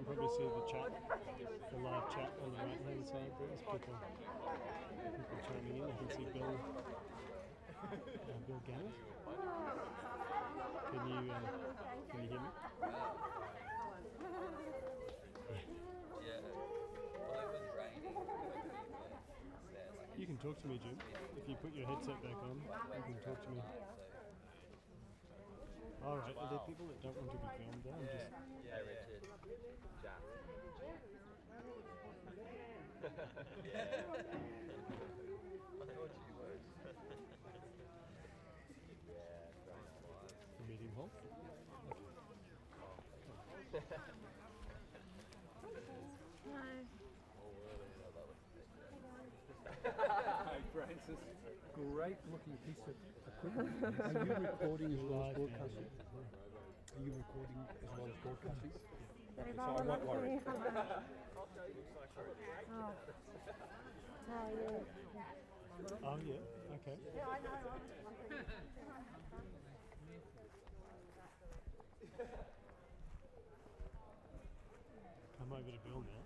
probably see the chat, the live chat on the right hand side. There's people chiming in. I can see Bill Gannett. Can you hear me? You can talk to me, Jim. If you put your headset back on, you can talk to me. Alright, are there people that don't want to be filmed there? I'm just... Yeah, Richard. Jack. The medium hall? Hi, Francis. Great looking piece of equipment. Are you recording as well as broadcasting? Are you recording as well as broadcasting? So I won't worry. Oh yeah, okay. Come over to Bill now.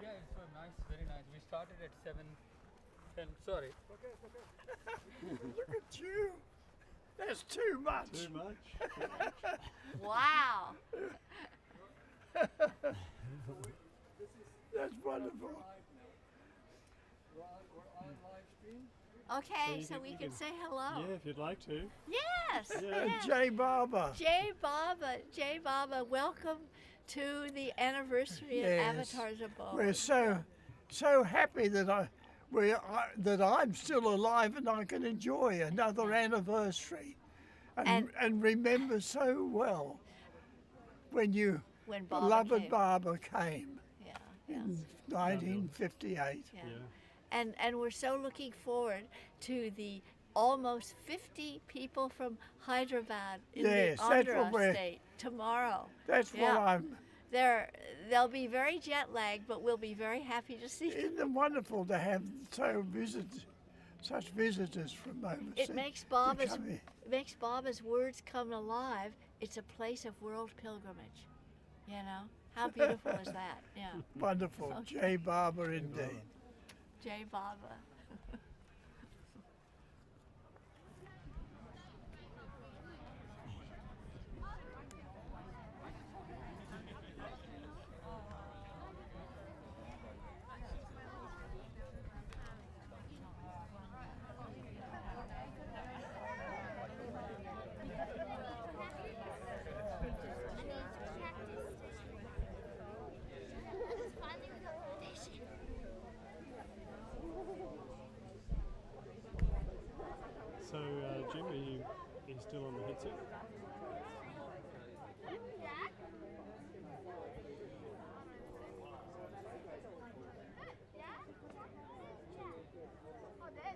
Yeah, it's so nice, very nice. We started at 7:10. Sorry. Look at you. That's too much. Too much? Wow. That's wonderful. Okay, you so can- we you can can- say hello. Yeah, if you'd like to. Yes. Yeah. yes. Jay Barber. Jay Baba, welcome to the anniversary Yes. of Avatar's Abode. We're so happy that I'm still alive and I can enjoy another anniversary and remember so well when Baba beloved came. Barber came Yeah, in yes. 1958. Yeah. Yeah. And we're so looking forward to the almost 50 people from Hyderabad in Yes, the that's what Andhra we're- state tomorrow. That's Yeah. what I'm. They'll be very jet lagged, but we'll be very happy to see them. Isn't it wonderful to have such visitors from overseas? It makes come here. Baba's words come alive. It's a place of world pilgrimage. You know? How beautiful is that? Yeah. Wonderful. Okay. Jay Barber indeed. Jay Baba. So, Jim, are you still on the headset? Okay.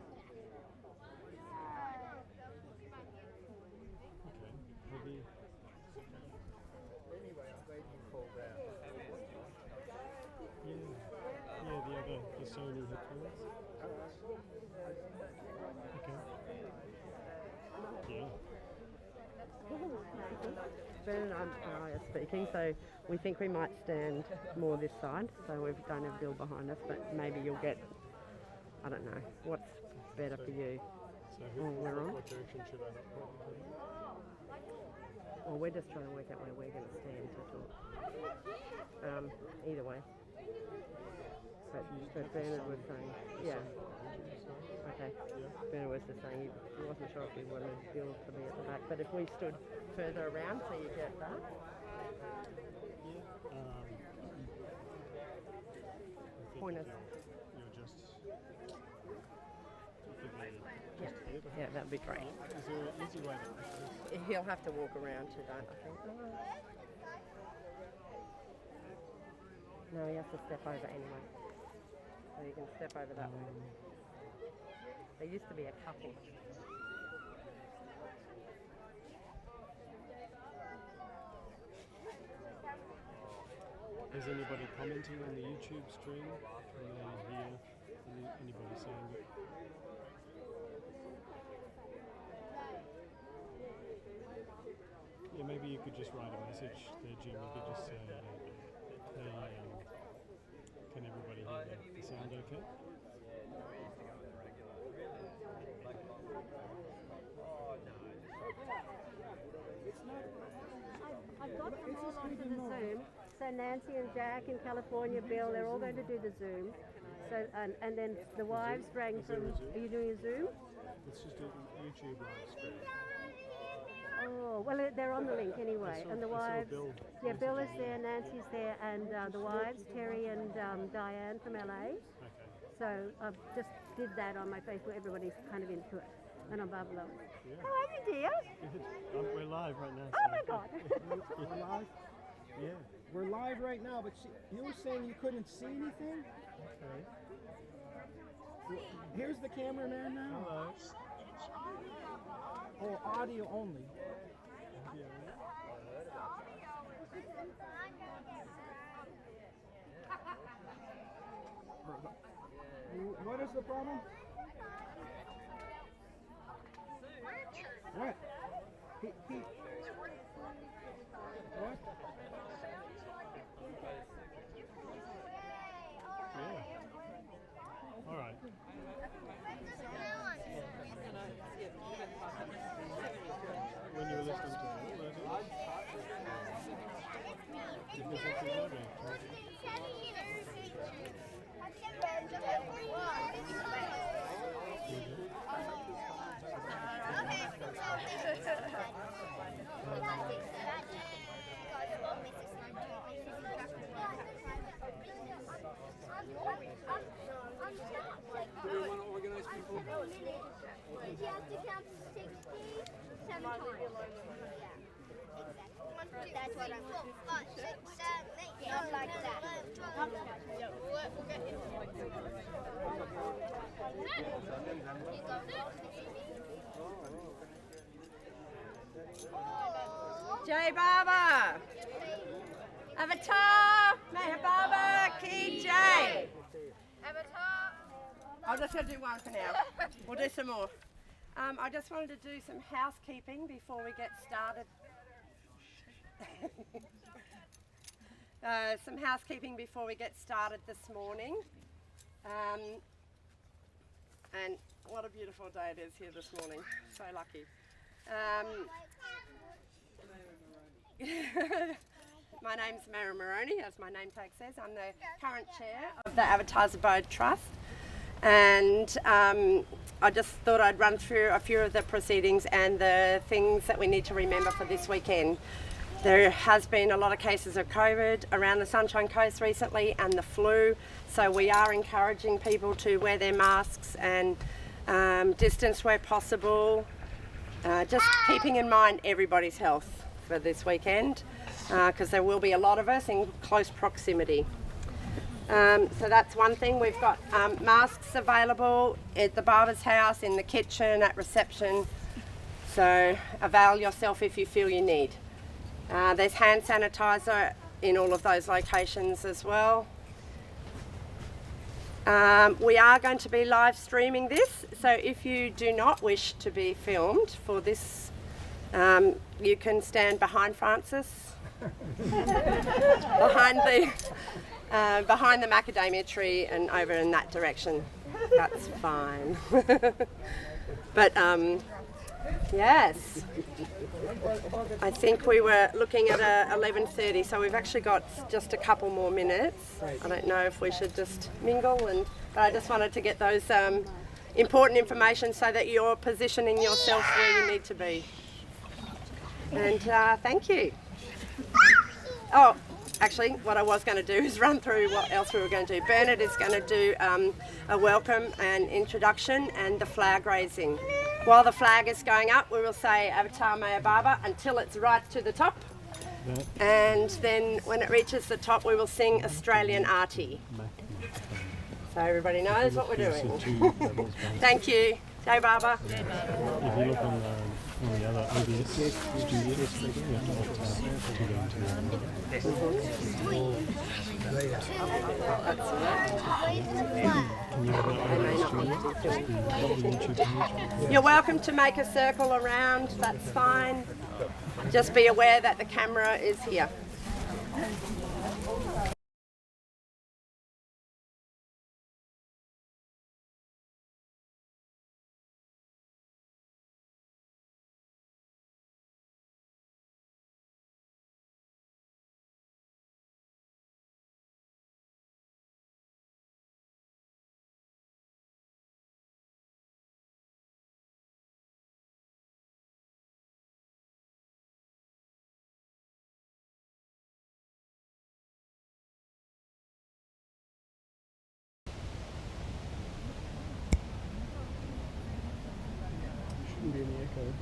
Maybe. Yeah, the Sony headphones. Okay. Yeah. Ben and I are speaking, so we think we might stand more this side, so we don't have Bill behind us, but maybe you'll get, I don't know, what's better for you? So we're on? what direction should I not point? Well, we're just trying to work out where we're going to stand to talk. Either way. But Bernard was saying, yeah. Okay. Bernard was just saying he wasn't sure if we wanted Bill to be at the back, but if we stood further around so you get that. Point us. You're just Yeah, that'd be great. Is there an easy way to He'll have to walk around to that, I think. No, he has to step over anyway. So you can step over that way. There used to be a couple. Is anybody commenting on the YouTube stream? Can they hear anybody saying it? Yeah, maybe you could just write a message there, Jim. You could just say, hey, can everybody hear the sound okay? I've got them all onto the Zoom. So Nancy and Jack in California, Bill, they're all going to do the Zoom. So and then the wives rang from. Are you doing a Zoom? Let's just do YouTube live stream. Oh well, they're on the link anyway. And the wives. Yeah, Bill is there, Nancy's there, and the wives, Terry and Diane from LA. Okay. So I just did that on my Facebook. Everybody's kind of into it. And I'm Barbara. Yeah. How are you, dear? Good. We're live right now. Oh my God. We're live? Yeah. We're live right now, but you were saying you couldn't see anything? Okay. Here's the cameraman now. Hello. Oh, audio only. What is the problem? What? What? Yeah. All right. When you were listening to it, was it? Because it's a audio. Do we want to organize people? You have to count 67 times. That's what I'm 5, 6, 7, 8. Not like that. We'll get into Jai Baba! Avatar! Meher Baba! Ki Jai! Avatar. I'm just going to do one for now. We'll do some more. I just wanted to do some housekeeping before we get started. Some housekeeping before we get started this morning. And what a beautiful day it is here this morning. So lucky. My name's Mara Moroney, as my name tag says. I'm the current chair of the Avatars Abode Trust. And I just thought I'd run through a few of the proceedings and the things that we need to remember for this weekend. There has been a lot of cases of COVID around the Sunshine Coast recently and the flu, so we are encouraging people to wear their masks and distance where possible, just keeping in mind everybody's health for this weekend, because there will be a lot of us in close proximity. So that's one thing. We've got masks available at the barber's house, in the kitchen, at reception, so avail yourself if you feel you need. There's hand sanitizer in all of those locations as well. We are going to be live streaming this, so if you do not wish to be filmed for this, you can stand behind Francis, behind the macadamia tree and over in that direction. That's fine. But yes, I think we were looking at 11:30, so we've actually got just a couple more minutes. I don't know if we should just mingle, but I just wanted to get those important information so that you're positioning yourself where you need to be. And thank you. Oh, actually, what I was going to do is run through what else we were going to do. Bernard is going to do a welcome and introduction and the flag raising. While the flag is going up, we will say Avatar Meher Baba until it's right to the top. And then when it reaches the top, we will sing Australian Artie. So everybody knows what we're doing. Thank you. Jai Baba. If you look on the other OBS studios, You're welcome to make a circle around, that's fine. just be aware that the camera is here. Shouldn't be any echo.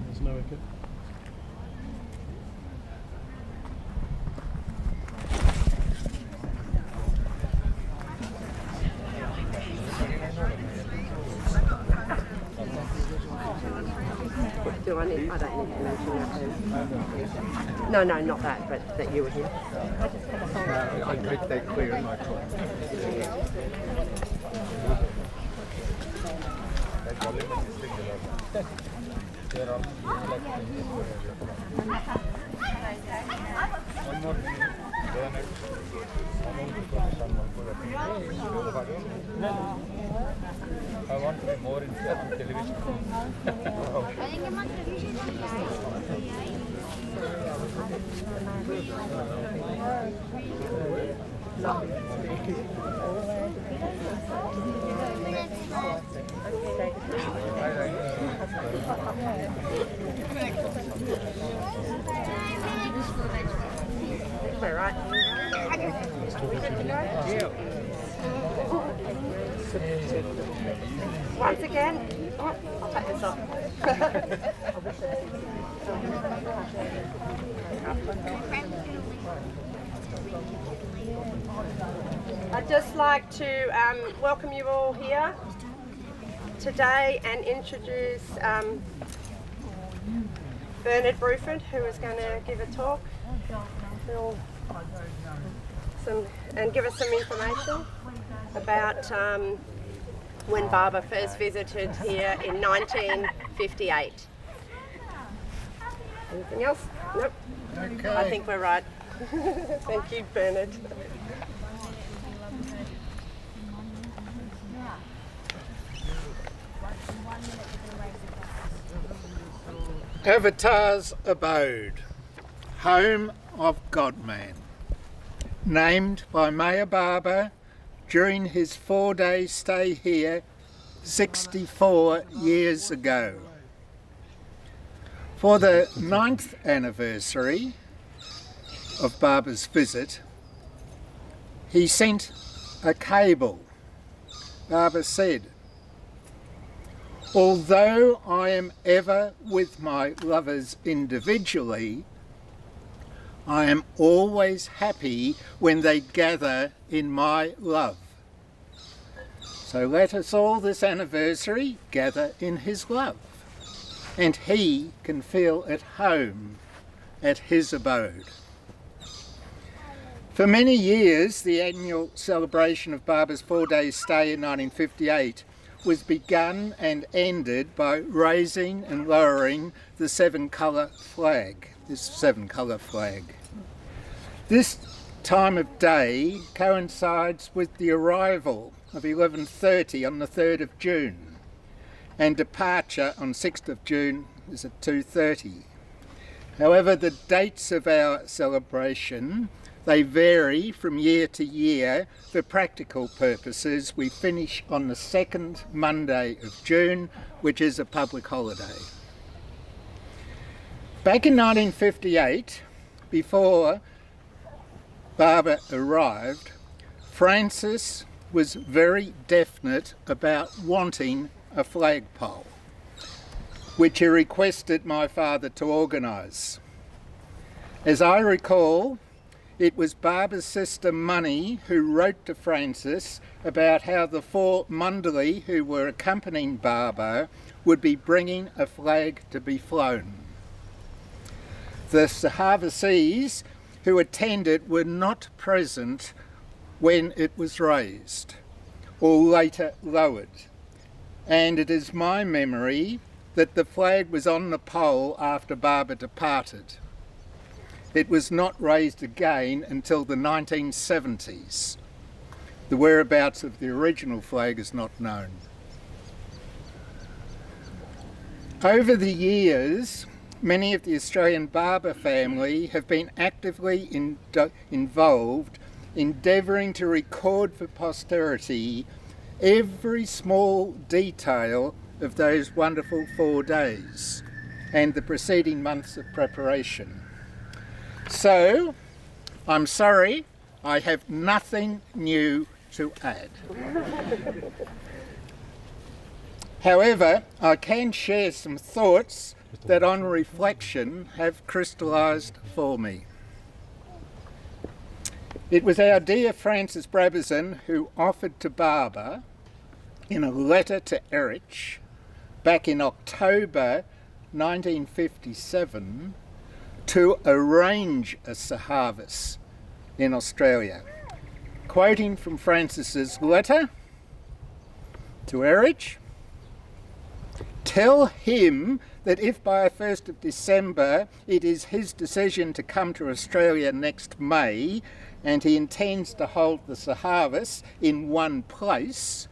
There's no echo. Do I need? I don't need to mention that. No, no, not that, but that you were here. I make that clear in my talk. I want to be more in television. We're right. Once again, oh, I'll take this off. I'd just like to welcome you all here today and introduce Bernard Bruford, who is going to give a talk and give us some information about when Barbara first visited here in 1958. Anything else? Nope. Okay. I think we're right. Thank you, Bernard. Avatar's Abode, home of God-Man, named by Mayor Barber during his 4-day stay here 64 years ago. For the 9th anniversary of Barber's visit, he sent a cable. Barber said, "Although I am ever with my lovers individually, I am always happy when they gather in my love. So let us all this anniversary gather in his love, and he can feel at home at his abode." For many years, the annual celebration of Barber's 4-day stay in 1958 was begun and ended by raising and lowering the 7-colour flag, this 7-colour flag. This time of day coincides with the arrival of 11:30 on the 3rd of June, and departure on 6th of June is at 2:30. However, the dates of our celebration, they vary from year to year. For practical purposes, we finish on the 2nd Monday of June, which is a public holiday. Back in 1958, before Barber arrived, Francis was very definite about wanting a flagpole, which he requested my father to organise. As I recall, it was Barber's sister Money who wrote to Francis about how the 4 Mundley who were accompanying Barber would be bringing a flag to be flown. The Sahavisees who attended were not present when it was raised or later lowered, and it is my memory that the flag was on the pole after Barbara departed. It was not raised again until the 1970s. The whereabouts of the original flag is not known. Over the years, many of the Australian Barber family have been actively involved, endeavouring to record for posterity every small detail of those wonderful 4 days and the preceding months of preparation. So, I'm sorry, I have nothing new to add. However, I can share some thoughts that on reflection have crystallised for me. It was our dear Frances Brabazon who offered to Barbara, in a letter to Erich, back in October 1957, to arrange a Sahavas in Australia. Quoting from Frances's letter to Erich, "Tell him that if by 1st of December it is his decision to come to Australia next May and he intends to hold the Sahavas in one place,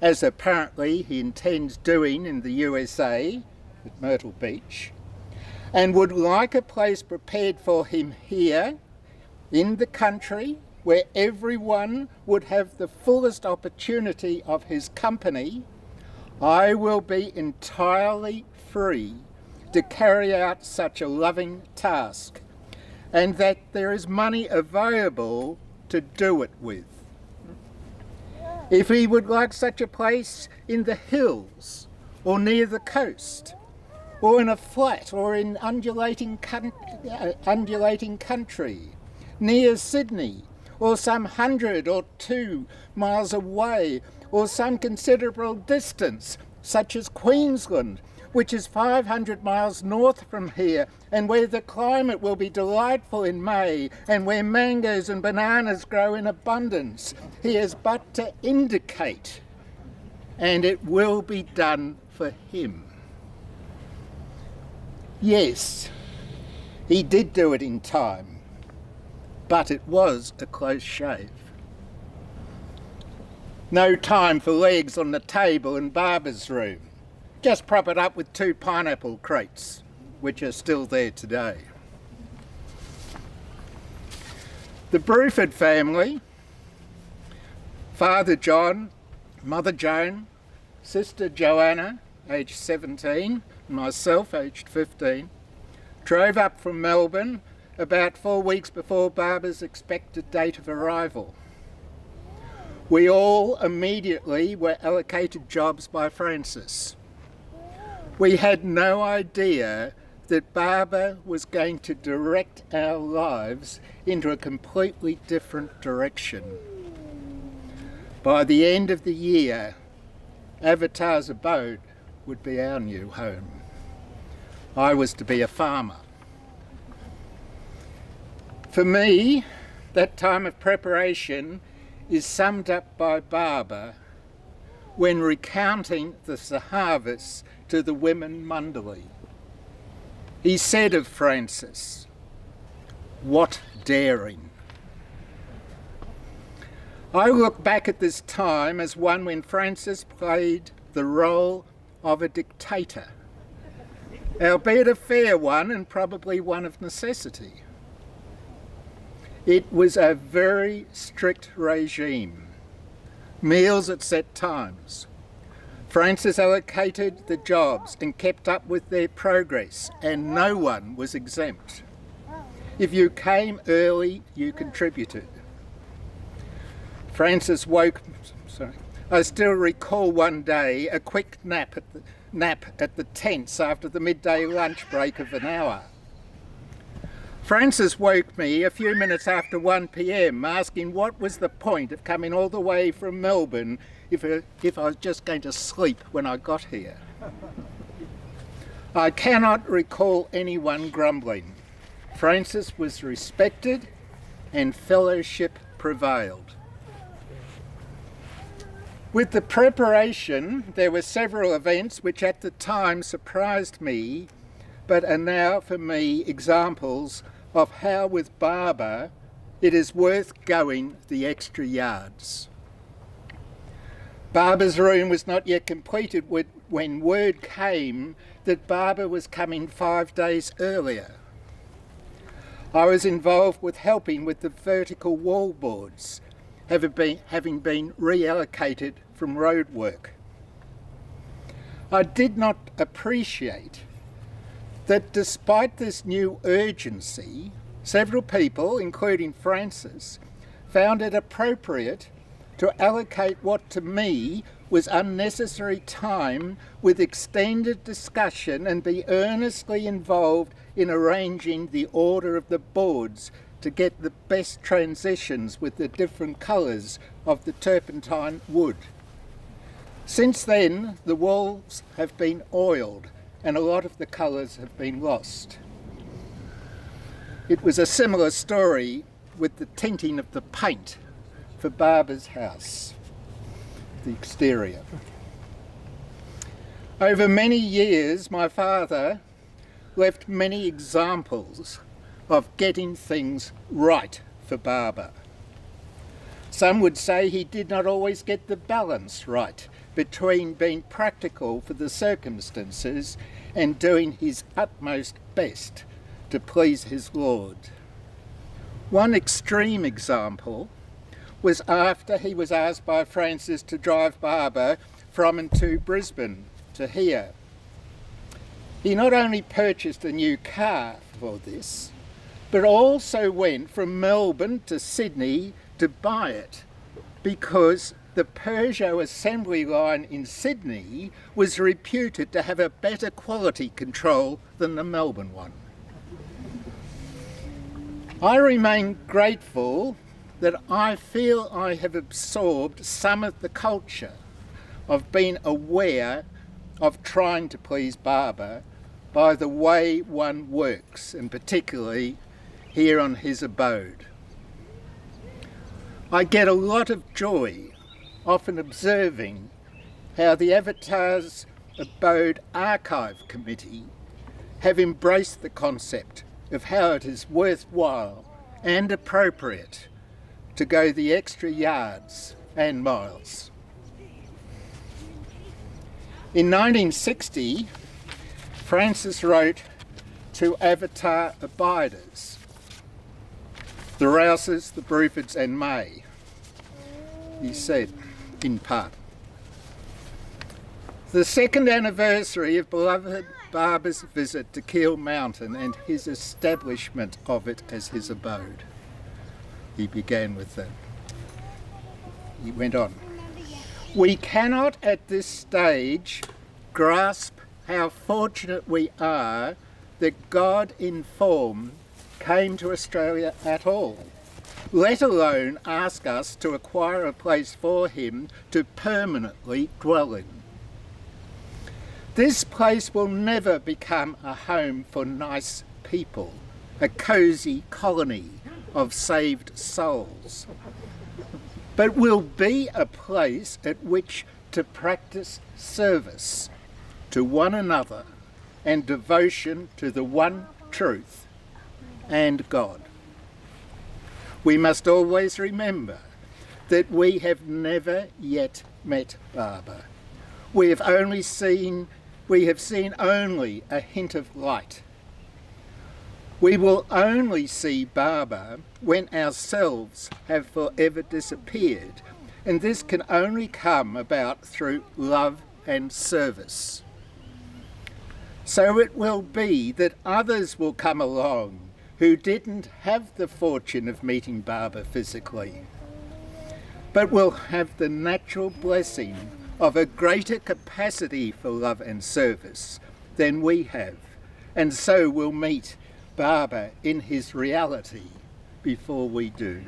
as apparently he intends doing in the USA at Myrtle Beach, and would like a place prepared for him here in the country where everyone would have the fullest opportunity of his company, I will be entirely free to carry out such a loving task, and that there is money available to do it with. If he would like such a place in the hills or near the coast, or in a flat or in undulating country, near Sydney, or some 100 or 2 miles away, or some considerable distance, such as Queensland, which is 500 miles north from here, and where the climate will be delightful in May, and where mangoes and bananas grow in abundance. He has but to indicate, and it will be done for him." Yes, he did do it in time, but it was a close shave. No time for legs on the table in Barbara's room. Just prop it up with 2 pineapple crates, which are still there today. The Bruford family, Father John, Mother Joan, Sister Joanna, aged 17, and myself, aged 15, drove up from Melbourne about 4 weeks before Barbara's expected date of arrival. We all immediately were allocated jobs by Frances. We had no idea that Barbara was going to direct our lives into a completely different direction. By the end of the year, Avatar's abode would be our new home. I was to be a farmer. For me, that time of preparation is summed up by Barbara when recounting the Sahavas to the women Mandali. He said of Frances, "What daring." I look back at this time as one when Frances played the role of a dictator, albeit a fair one and probably one of necessity. It was a very strict regime, meals at set times. Frances allocated the jobs and kept up with their progress, and no one was exempt. If you came early, you contributed. Frances I still recall one day a quick nap at the tents after the midday lunch break of an hour. Frances woke me a few minutes after 1 p.m, asking what was the point of coming all the way from Melbourne if I was just going to sleep when I got here. I cannot recall anyone grumbling. Frances was respected and fellowship prevailed. With the preparation, there were several events which at the time surprised me, but are now for me examples of how with Barbara it is worth going the extra yards. Barbara's room was not yet completed when word came that Barbara was coming 5 days earlier. I was involved with helping with the vertical wall boards, having been reallocated from road work. I did not appreciate that despite this new urgency, several people, including Frances, found it appropriate to allocate what to me was unnecessary time with extended discussion and be earnestly involved in arranging the order of the boards to get the best transitions with the different colours of the turpentine wood. Since then, the walls have been oiled and a lot of the colours have been lost. It was a similar story with the tinting of the paint for Barbara's house, the exterior. Over many years, my father left many examples of getting things right for Barbara. Some would say he did not always get the balance right between being practical for the circumstances and doing his utmost best to please his Lord. One extreme example was after he was asked by Frances to drive Barbara from and to Brisbane to here. He not only purchased a new car for this, but also went from Melbourne to Sydney to buy it because the Peugeot assembly line in Sydney was reputed to have a better quality control than the Melbourne one. I remain grateful that I feel I have absorbed some of the culture of being aware of trying to please Barbara by the way one works, and particularly here on his abode. I get a lot of joy often observing how the Avatar's Abode Archive Committee have embraced the concept of how it is worthwhile and appropriate to go the extra yards and miles. In 1960, Frances wrote to Avatar abiders, the Rouses, the Brufords and May. He said, in part, the second anniversary of beloved Barbara's visit to Keel Mountain and his establishment of it as his abode. He began with that. He went on. We cannot at this stage grasp how fortunate we are that God in form came to Australia at all, let alone ask us to acquire a place for him to permanently dwell in. This place will never become a home for nice people, a cosy colony of saved souls, but will be a place at which to practice service to one another and devotion to the one truth and God. We must always remember that we have never yet met Barbara. We have seen only a hint of light. We will only see Barbara when ourselves have forever disappeared, and this can only come about through love and service. So it will be that others will come along who didn't have the fortune of meeting Barbara physically, but will have the natural blessing of a greater capacity for love and service than we have, and so will meet Barbara in his reality before we do.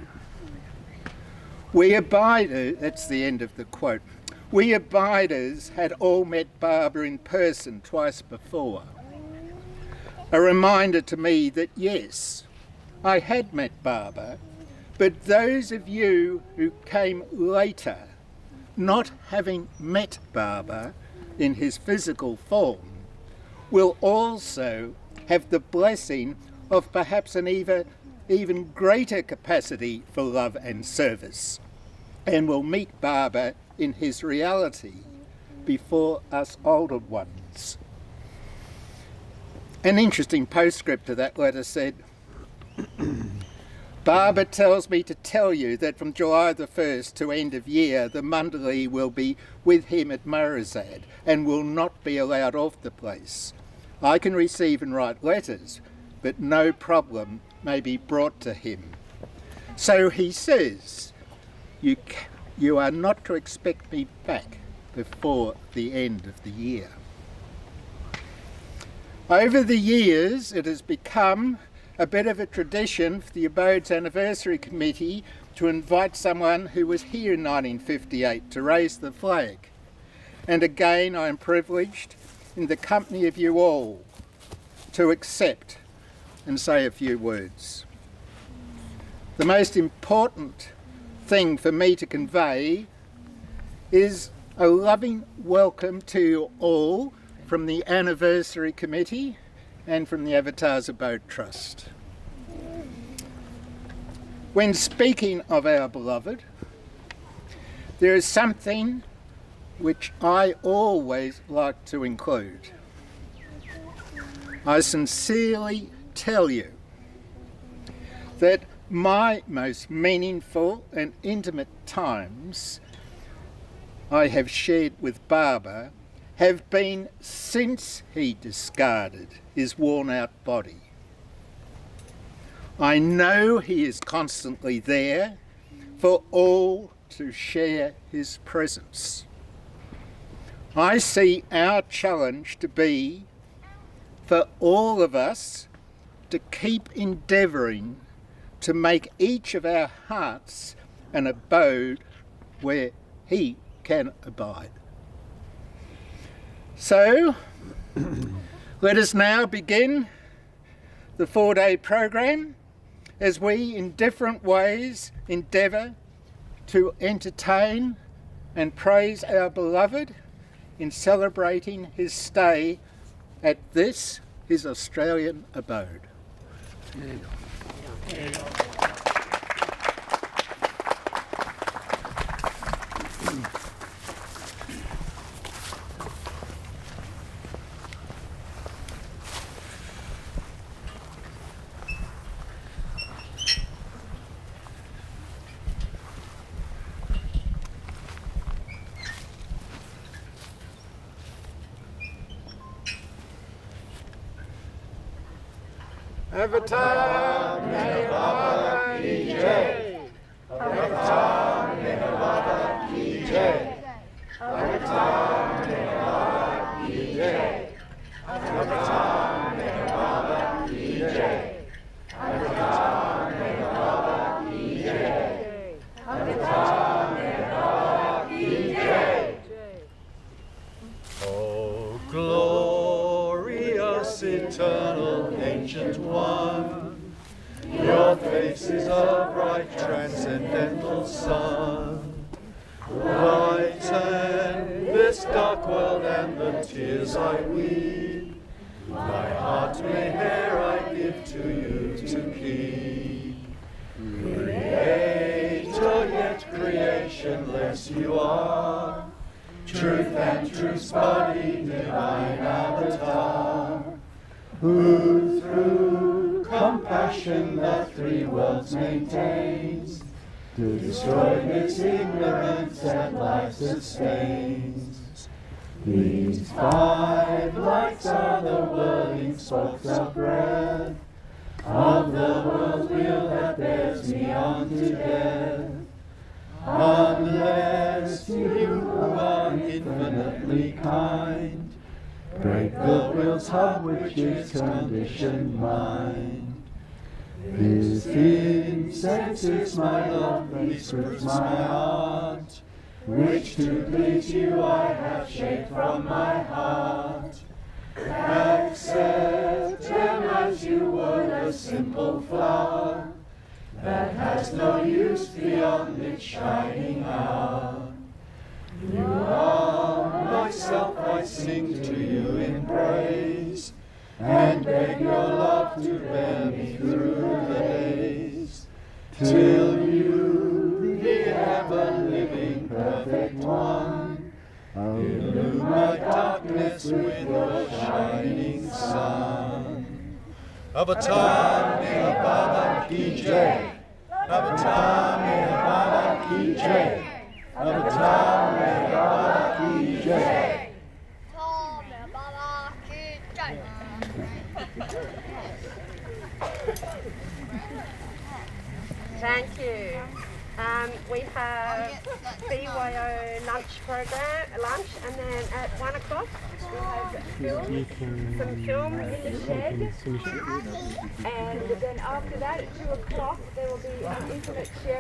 We abiders, that's the end of the quote, we abiders had all met Barbara in person twice before. a reminder to me that yes, I had met Baba, but those of you who came later, not having met Baba in his physical form, will also have the blessing of perhaps an even greater capacity for love and service, and will meet Baba in his reality before us older ones. An interesting postscript to that letter said, Baba tells me to tell you that from July the 1st to end of year, the Mandali will be with him at Marizad and will not be allowed off the place. I can receive and write letters, but no problem may be brought to him. So he says, you are not to expect me back before the end of the year. Over the years, it has become a bit of a tradition for the Abode's Anniversary Committee to invite someone who was here in 1958 to raise the flag. And again, I am privileged, in the company of you all, to accept and say a few words. The most important thing for me to convey is a loving welcome to you all from the Anniversary Committee and from the Avatars Abode Trust. When speaking of our beloved, there is something which I always like to include. I sincerely tell you that my most meaningful and intimate times I have shared with Baba have been since he discarded his worn-out body. I know he is constantly there for all to share his presence. I see our challenge to be for all of us to keep endeavouring to make each of our hearts an abode where he can abide. So, let us now begin the 4-day program as we, in different ways, endeavour to entertain and praise our beloved in celebrating his stay at this, his Australian abode. Avatar Meher Baba Ki Jai. Avatar Meher Baba Ki Jai. Avatar Meher Baba Ki Jai. Avatar Meher Baba Ki Jai. Avatar Meher Baba Ki Jai. Avatar Meher Baba Ki Jai. O glorious eternal ancient one, your face is a bright transcendental sun. Lighten this dark world and the tears I weep. My heart Meher I give to you to keep. Creator yet creationless you are, truth and truth's body, divine avatar, who through compassion the three worlds maintains, to destroy this ignorance and life sustains. These 5 lights are the whirling sparks of breath of the world wheel that bears me on to death. Unless you who are infinitely kind break the will's hub which is conditioned mind. This incense is my love, these fruits my heart, which to please you I have shaped from my heart. Accept them simple flower that has no use beyond its shining hour. You are myself, I sing to you in praise, and beg your love to bear me through the days, till you, the ever-living perfect one, illumine my darkness with your shining sun. Avatar Baba Ki Jai, Avatar Baba Ki Jai, Avatar Baba Ki Jai. Thank you. We have BYO lunch, and then at 1 o'clock we have some film in the shed, and then after that at 2 o'clock there will be an intimate sharing